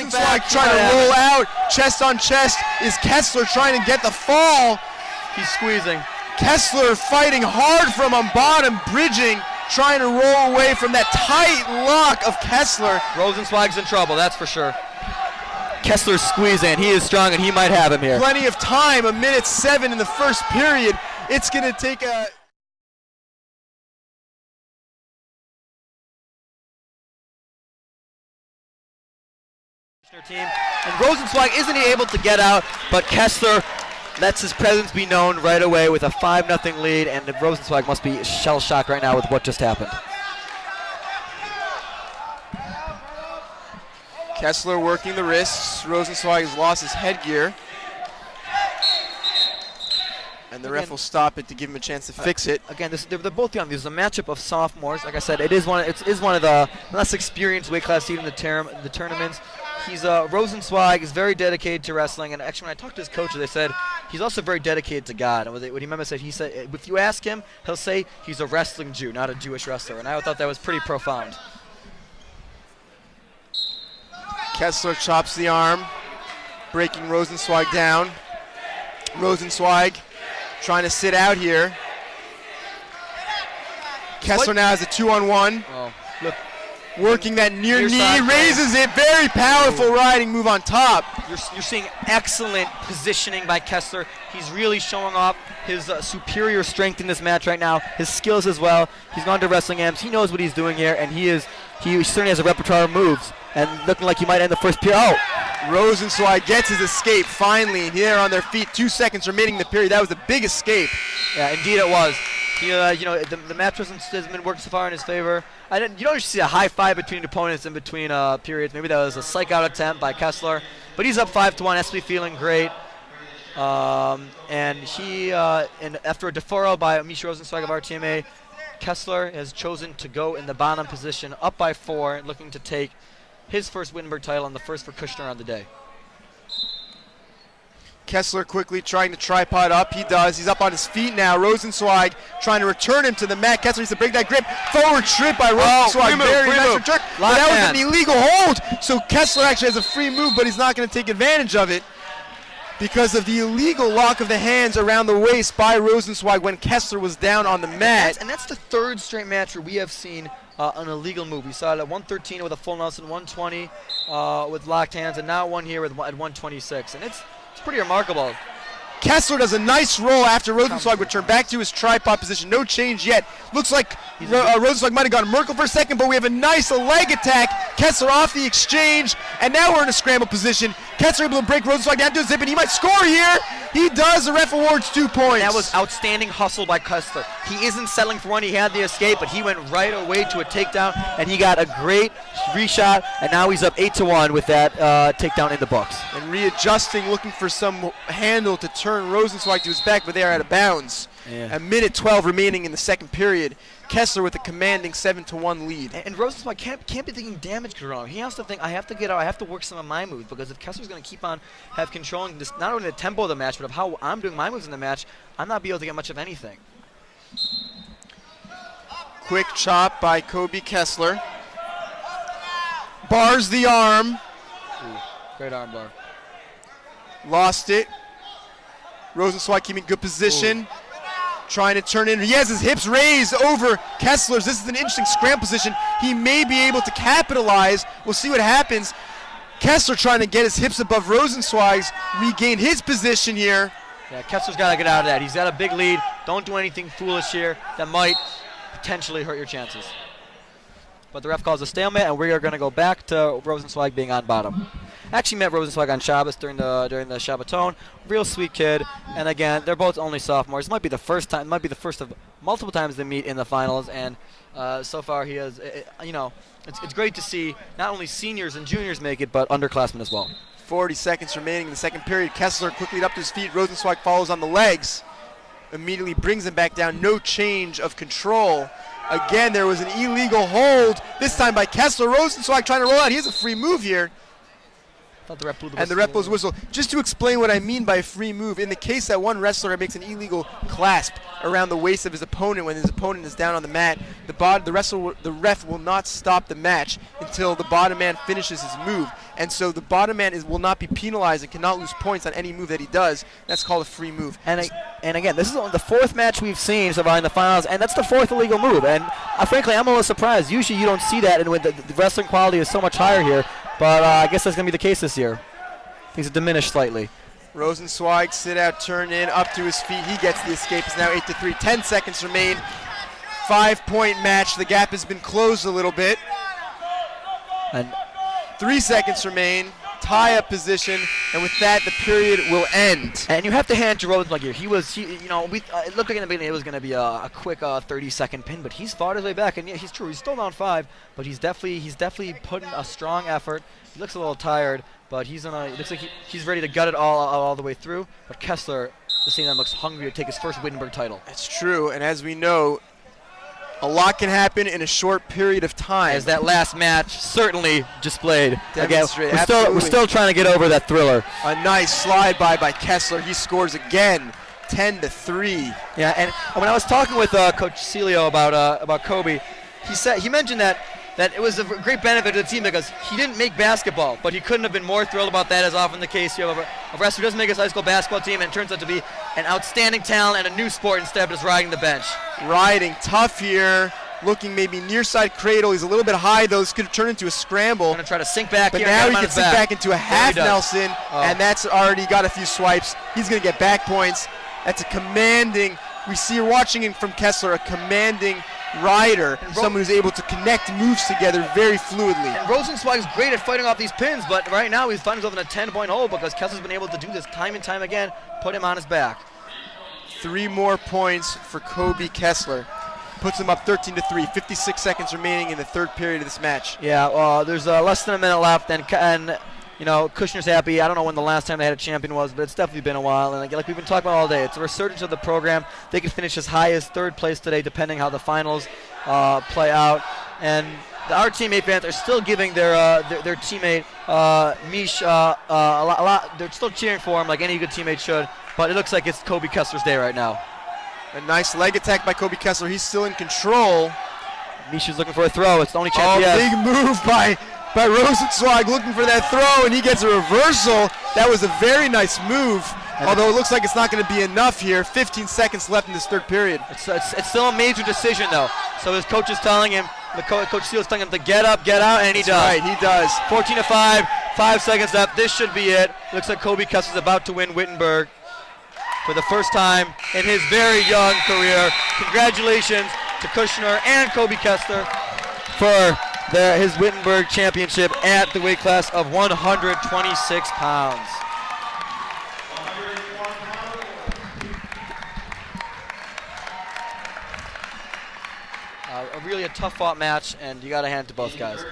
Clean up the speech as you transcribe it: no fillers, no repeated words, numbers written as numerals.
Rosenzweig trying to roll out, chest on chest. Is Kessler trying to get the fall? He's squeezing. Kessler fighting hard from on bottom, bridging, trying to roll away from that tight lock of Kessler. Rosenzweig's in trouble, that's for sure. Kessler's squeezing. He is strong, and he might have him here. Plenty of time, 1:07 in the first period. It's going to take a... team. And Rosenzweig isn't able to get out, but Kessler lets his presence be known right away with a 5-0 lead, and Rosenzweig must be shell-shocked right now with what just happened. Kessler working the wrists. Rosenzweig has lost his headgear. And the ref will stop it to give him a chance to fix it. Again, they're both young. This is a matchup of sophomores. Like I said, it is one of the less experienced weight class in the tournaments. Rosenzweig is very dedicated to wrestling, and actually when I talked to his coach, they said he's also very dedicated to God. And what he remember said, he said, if you ask him, he'll say he's a wrestling Jew, not a Jewish wrestler. And I thought that was pretty profound. Kessler chops the arm, breaking Rosenzweig down. Rosenzweig trying to sit out here. Kessler now has a 2-on-1. Oh, look. Working that near knee, raises it, very powerful riding move on top. You're seeing excellent positioning by Kessler. He's really showing off his superior strength in this match right now, his skills as well. He's gone to wrestling amps. He knows what he's doing here, and he certainly has a repertoire of moves, and looking like he might end the first period. Oh! Rosenzweig gets his escape finally, and here on their feet, 2 seconds remaining in the period. That was a big escape. Yeah, indeed it was. The match has been working so far in his favor. You don't usually see a high five between opponents in between periods. Maybe that was a psych-out attempt by Kessler. But he's up 5-1, has to be feeling great. And after a deferral by Misha Rosenzweig of RTMA, Kessler has chosen to go in the bottom position, up by 4, looking to take his first Wittenberg title and the first for Kushner on the day. Kessler quickly trying to tripod up. He does. He's up on his feet now. Rosenzweig trying to return him to the mat. Kessler needs to break that grip. Forward trip by Rosenzweig. Very nice return. But that was an illegal hold. So Kessler actually has a free move, but he's not going to take advantage of it because of the illegal lock of the hands around the waist by Rosenzweig when Kessler was down on the mat. And that's the third straight match where we have seen an illegal move. We saw it at 113 with a full Nelson, 120 with locked hands, and now one here at 126. And it's pretty remarkable. Kessler does a nice roll after Rosenzweig returned back to his tripod position. No change yet. Looks like Rosenzweig might have gone Merkel for a second, but we have a nice leg attack. Kessler off the exchange, and now we're in a scramble position. Kessler able to break Rosenzweig down to a zip, and he might score here. He does. The ref awards 2 points. That was outstanding hustle by Kessler. He isn't settling for one. He had the escape, but he went right away to a takedown, and he got a great reshot, and now he's up 8-1 with that takedown in the books. And readjusting, looking for some handle to turn Rosenzweig to his back, but they are out of bounds. Yeah. 1:12 remaining in the second period. Kessler with a commanding 7-1 lead. And Rosenzweig can't be thinking damage control. He has to think, I have to get out, I have to work some of my moves, because if Kessler's going to keep on controlling this, not only the tempo of the match, but of how I'm doing my moves in the match, I'm not be able to get much of anything. Quick chop by Kobe Kessler. Bars the arm. Ooh, great arm bar. Lost it. Rosenzweig keeping good position. Ooh. Trying to turn in. He has his hips raised over Kessler's. This is an interesting scramble position. He may be able to capitalize. We'll see what happens. Kessler trying to get his hips above Rosenzweig's, regain his position here. Yeah, Kessler's got to get out of that. He's got a big lead. Don't do anything foolish here that might potentially hurt your chances. But the ref calls a stalemate, and we are going to go back to Rosenzweig being on bottom. Actually met Rosenzweig on Shabbos during the Shabbaton. Real sweet kid, and again, they're both only sophomores. It might be the first time. It might be the first of multiple times they meet in the finals, and so far he has. It's great to see not only seniors and juniors make it, but underclassmen as well. 40 seconds remaining in the second period. Kessler quickly up to his feet. Rosenzweig follows on the legs. Immediately brings him back down. No change of control. Again, there was an illegal hold, this time by Kessler. Rosenzweig trying to roll out. He has a free move here. The ref blew the and the ref blows the whistle. Just to explain what I mean by free move, in the case that one wrestler makes an illegal clasp around the waist of his opponent when his opponent is down on the mat, the ref will not stop the match until the bottom man finishes his move. and so the bottom man will not be penalized and cannot lose points on any move that he does. That's called a free move. And again, this is only the fourth match we've seen so far in the finals, and that's the fourth illegal move. And frankly, I'm a little surprised. Usually you don't see that, and when the wrestling quality is so much higher here, but I guess that's going to be the case this year. Things have diminished slightly. Rosenzweig, sit out, turn in, up to his feet. He gets the escape. It's now 8-3. 10 seconds remain. 5-point match. The gap has been closed a little bit. And 3 seconds remain. Tie-up position, and with that, the period will end. And you have to hand to Rosenzweig here. It looked like in the beginning it was going to be a quick 30-second pin, but he's fought his way back, and yeah, he's true. He's still down 5, but he's definitely putting a strong effort. He looks a little tired, but it looks like he's ready to gut it all the way through. But Kessler, at the same time, looks hungry to take his first Wittenberg title. It's true, and as we know, a lot can happen in a short period of time. As that last match certainly displayed. Demonstrate. Again, we're still trying to get over that thriller. A nice slide by Kessler. He scores again, 10-3. Yeah, and when I was talking with Coach Celio about Kobe, he mentioned that it was a great benefit to the team because he didn't make basketball, but he couldn't have been more thrilled about that, as often the case. You have a wrestler who doesn't make his high school basketball team and turns out to be an outstanding talent and a new sport instead of just riding the bench. Riding tough here, looking maybe near side cradle. He's a little bit high though. This could have turned into a scramble. Going to try to sink back but here. But now he can sink back into a half Nelson, and that's already got a few swipes. He's going to get back points. That's a commanding. We're watching him from Kessler, a commanding rider, someone who's able to connect moves together very fluidly. And Rosenzweig is great at fighting off these pins, but right now he's finding himself in a 10-point hole because Kessler's been able to do this time and time again, put him on his back. 3 more points for Kobe Kessler. Puts him up 13-3. 56 seconds remaining in the third period of this match. Yeah, there's less than a minute left, and Kushner's happy. I don't know when the last time they had a champion was, but it's definitely been a while. And like we've been talking about all day, it's a resurgence of the program. They could finish as high as 3rd place today, depending how the finals play out. And our teammate fans are still giving their teammate Mish a lot. They're still cheering for him like any good teammate should. But it looks like it's Kobe Kessler's day right now. A nice leg attack by Kobe Kessler. He's still in control. Mish is looking for a throw. It's the only chance he has. Big move by Rosenzweig, looking for that throw, and he gets a reversal. That was a very nice move, although it looks like it's not going to be enough here. 15 seconds left in this third period. It's still a major decision, though. So his coach is telling him, Coach Steele is telling him to get up, get out, and he does. Right, he does. 14-5, 5 seconds left. This should be it. Looks like Kobe Kessler's about to win Wittenberg for the first time in his very young career. Congratulations to Kushner and Kobe Kessler for his Wittenberg championship at the weight class of 126 pounds. Really a tough fought match, and you got to hand it to both guys.